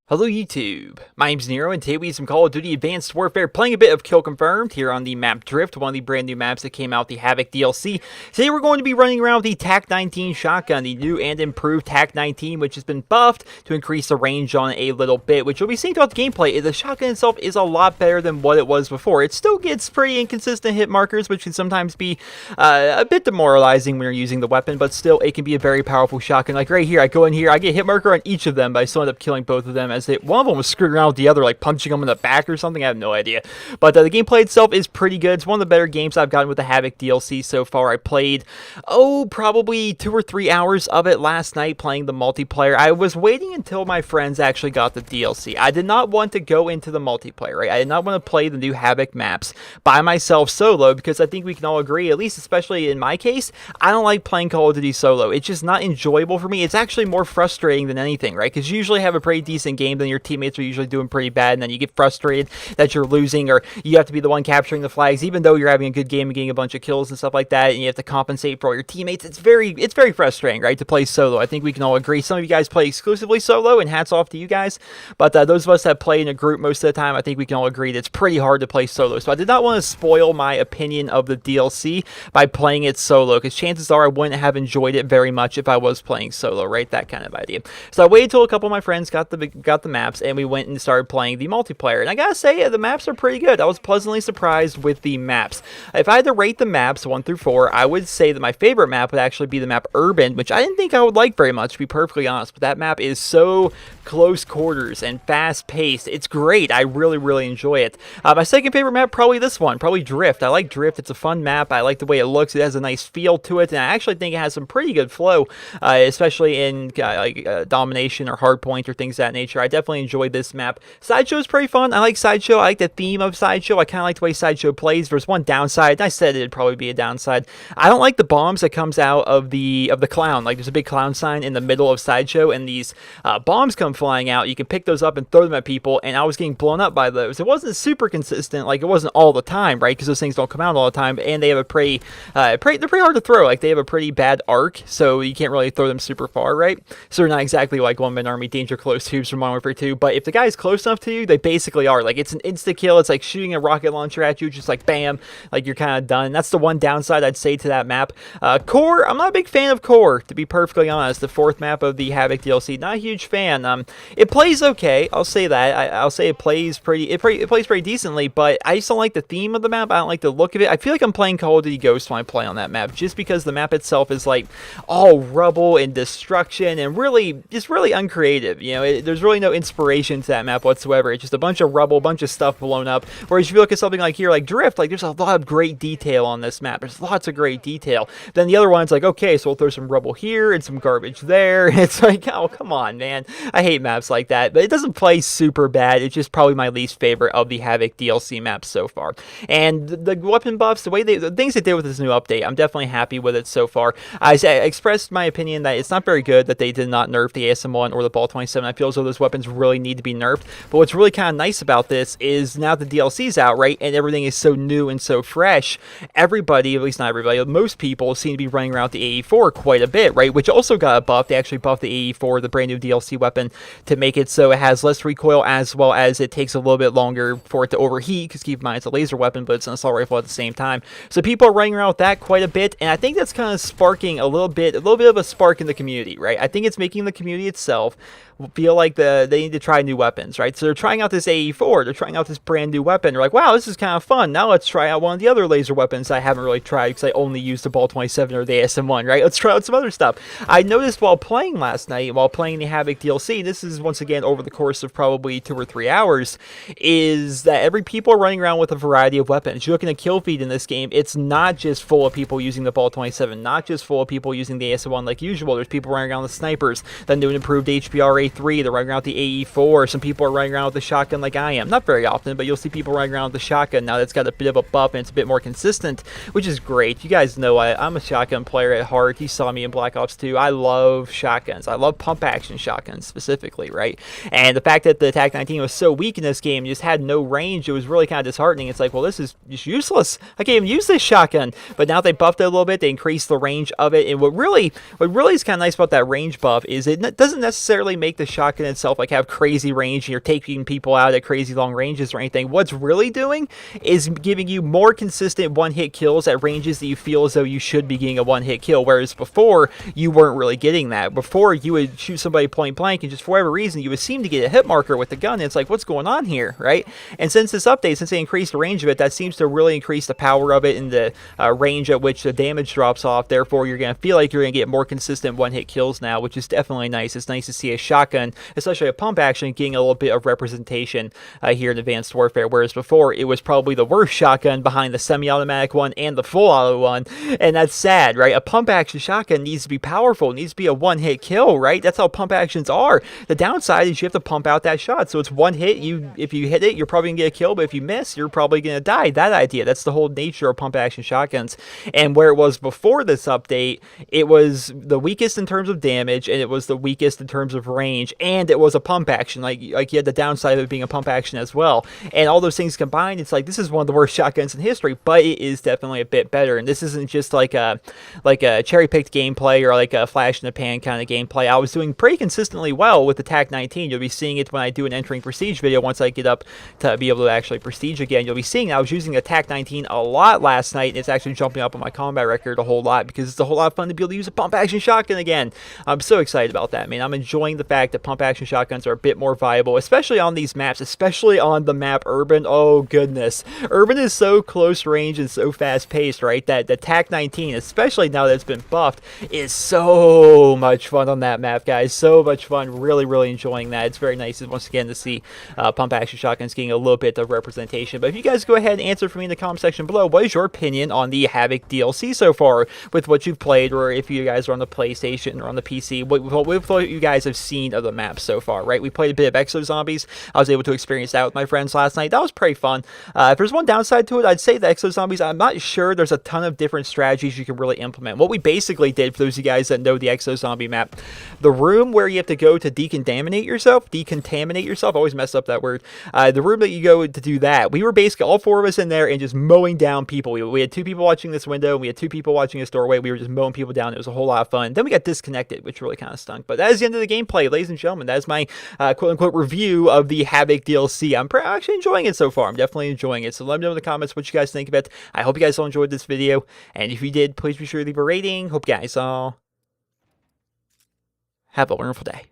Hello YouTube, my name's Nero, and today we have some Call of Duty Advanced Warfare, playing a bit of Kill Confirmed here on the map Drift, one of the brand new maps that came out, the Havoc DLC. Today we're going to be running around with the TAC-19 shotgun, the new and improved TAC-19, which has been buffed to increase the range on it a little bit, which you'll be seeing throughout the gameplay. The shotgun itself is a lot better than what it was before. It still gets pretty inconsistent hit markers, which can sometimes be a bit demoralizing when you're using the weapon, but still it can be a very powerful shotgun. Like right here, I go in here, I get hit marker on each of them, but I still end up killing both of them. One of them was screwing around with the other, like punching them in the back or something. I have no idea. But the gameplay itself is pretty good. It's one of the better games I've gotten with the Havoc DLC so far. I played, probably 2 or 3 hours of it last night playing the multiplayer. I was waiting until my friends actually got the DLC. I did not want to go into the multiplayer, right? I did not want to play the new Havoc maps by myself solo, because I think we can all agree, at least especially in my case, I don't like playing Call of Duty solo. It's just not enjoyable for me. It's actually more frustrating than anything, right? Because you usually have a pretty decent game, then your teammates are usually doing pretty bad, and then you get frustrated that you're losing, or you have to be the one capturing the flags, even though you're having a good game and getting a bunch of kills and stuff like that, and you have to compensate for all your teammates. It's very frustrating, right, to play solo. I think we can all agree. Some of you guys play exclusively solo, and hats off to you guys, but those of us that play in a group most of the time, I think we can all agree that it's pretty hard to play solo. So I did not want to spoil my opinion of the DLC by playing it solo, because chances are I wouldn't have enjoyed it very much if I was playing solo, right? That kind of idea. So I waited till a couple of my friends got the maps, and we went and started playing the multiplayer. And I gotta say, the maps are pretty good. I was pleasantly surprised with the maps. If I had to rate the maps 1 through 4, I would say that my favorite map would actually be the map Urban, which I didn't think I would like very much, to be perfectly honest. But that map is so close quarters and fast paced. It's great. I really enjoy it. My second favorite map, probably this one, probably Drift. I like Drift. It's a fun map. I like the way it looks. It has a nice feel to it, and I actually think it has some pretty good flow, especially in domination or hardpoint or things of that nature. I definitely enjoyed this map. Sideshow is pretty fun. I like Sideshow. I like the theme of Sideshow. I kind of like the way Sideshow plays. There's one downside, and I said it'd probably be a downside. I don't like the bombs that comes out of the clown. Like, there's a big clown sign in the middle of Sideshow, and these bombs come flying out. You can pick those up and throw them at people, and I was getting blown up by those. It wasn't super consistent. Like, it wasn't all the time, right? Because those things don't come out all the time, and they have a pretty they're pretty hard to throw. Like, they have a pretty bad arc, so you can't really throw them super far, right? So they're not exactly like One Man Army Danger Close tubes from Modern Warfare 2, but if the guy's close enough to you, they basically are. Like, it's an insta-kill. It's like shooting a rocket launcher at you, just like bam, like you're kind of done. That's the one downside I'd say to that map. Core, I'm not a big fan of Core, to be perfectly honest. The 4th map of the Havoc DLC, not a huge fan. It plays okay, I'll say that. I'll say it plays pretty decently, but I just don't like the theme of the map. I don't like the look of it. I feel like I'm playing Call of Duty Ghost when I play on that map, just because the map itself is like all rubble and destruction and just really uncreative. You know, there's really no inspiration to that map whatsoever. It's just a bunch of rubble, a bunch of stuff blown up. Whereas if you look at something like here, like Drift, like there's a lot of great detail on this map. There's lots of great detail. Then the other one's like, okay, so we'll throw some rubble here and some garbage there. It's like, oh, come on, man. I hate maps like that, but it doesn't play super bad. It's just probably my least favorite of the Havoc DLC maps so far. And the weapon buffs, the things they did with this new update, I'm definitely happy with it so far. I expressed my opinion that it's not very good that they did not nerf the ASM-1 or the Ball 27. I feel as though those weapons really need to be nerfed. But what's really kind of nice about this is now the DLC's out, right, and everything is so new and so fresh, everybody, at least not everybody, most people seem to be running around the AE4 quite a bit, right, which also got a buff. They actually buffed the AE4, the brand new DLC weapon, to make it so it has less recoil, as well as it takes a little bit longer for it to overheat, because keep in mind it's a laser weapon, but it's an assault rifle at the same time. So people are running around with that quite a bit, and I think that's kind of sparking a little bit of a spark in the community, right? I think it's making the community itself feel like they need to try new weapons, right? So they're trying out this AE4, they're trying out this brand new weapon. They're like, wow, this is kind of fun. Now let's try out one of the other laser weapons I haven't really tried, because I only used the Ball 27 or the ASM-1, right? Let's try out some other stuff. I noticed while playing last night, while playing the Havoc DLC, this is once again over the course of probably 2 or 3 hours, is that people are running around with a variety of weapons. You look in the kill feed in this game, it's not just full of people using the Ball 27, not just full of people using the ASM-1 like usual. There's people running around with snipers, the new and improved HBR A3, they're running around with the AE4, some people are running around with the shotgun like I am. Not very often, but you'll see people running around with the shotgun now that's got a bit of a buff and it's a bit more consistent, which is great. You guys know I'm a shotgun player at heart. You saw me in Black Ops 2. I love shotguns. I love pump action shotguns specifically, right? And the fact that the TAC-19 was so weak in this game, just had no range, it was really kind of disheartening. It's like, well, this is just useless. I can't even use this shotgun. But now they buffed it a little bit. They increased the range of it. And what really is kind of nice about that range buff is it doesn't necessarily make the shotgun itself like have crazy range and you're taking people out at crazy long ranges or anything. What's really doing is giving you more consistent one-hit kills at ranges that you feel as though you should be getting a one-hit kill, whereas before you weren't really getting that. Before you would shoot somebody point blank and just for whatever reason you would seem to get a hit marker with the gun and it's like, what's going on here, right? And since this update, since they increased the range of it, that seems to really increase the power of it and the range at which the damage drops off. Therefore, you're going to feel like you're going to get more consistent one-hit kills now, which is definitely nice. It's nice to see a shotgun, especially a pump action, getting a little bit of representation here in Advanced Warfare, whereas before it was probably the worst shotgun behind the semi-automatic one and the full auto one, and that's sad, right? A pump action shotgun needs to be powerful, it needs to be a one-hit kill, right? That's how pump actions are. The downside is you have to pump out that shot, so it's one hit. If you hit it, you're probably gonna get a kill, but if you miss, you're probably gonna die. That idea, that's the whole nature of pump action shotguns. And where it was before this update, it was the weakest in terms of damage, and it was the weakest in terms of range, and it was a pump action. Like you had the downside of it being a pump action as well. And all those things combined, it's like this is one of the worst shotguns in history, but it is definitely a bit better. And this isn't just like a cherry-picked gameplay or like a flash in the pan kind of gameplay. I was doing pretty consistently well with the TAC-19. You'll be seeing it when I do an entering prestige video. Once I get up to be able to actually prestige again, you'll be seeing I was using the TAC-19 a lot last night, and it's actually jumping up on my combat record a whole lot because it's a whole lot of fun to be able to use a pump action shotgun again. I'm so excited about that, man. I'm enjoying the fact that pump action shotguns are a bit more viable, especially on these maps, especially on the map Urban. Oh goodness, Urban is so close range and so fast paced, right? That the TAC-19, especially now that it's been buffed, is so much fun on that map, guys. So much fun. Really enjoying that. It's very nice once again to see pump action shotguns getting a little bit of representation. But if you guys go ahead and answer for me in the comment section below, what is your opinion on the Havoc DLC so far with what you've played, or if you guys are on the PlayStation or on the PC, what you guys have seen of the map so far, right? We played a bit of Exo Zombies. I was able to experience that with my friends last night. That was pretty fun. If there's one downside to it, I'd say the Exo Zombies, I'm not sure there's a ton of different strategies you can really implement. What we basically did, for those of you guys that know the Exo Zombie map, the room where you have to go to decontaminate yourself, I always mess up that word, the room that you go to do that, we were basically all four of us in there and just mowing down people. We had two people watching this window, and we had two people watching this doorway. We were just mowing people down. It was a whole lot of fun. Then we got disconnected, which really kind of stunk. But that is the end of the gameplay, ladies and gentlemen. That is my quote-unquote review of the Havoc DLC. I'm actually enjoying it so far. I'm definitely enjoying it. So let me know in the comments what you guys think of it. I hope you guys all enjoyed this video. And if you did, please be sure to leave a rating. Hope you guys all have a wonderful day.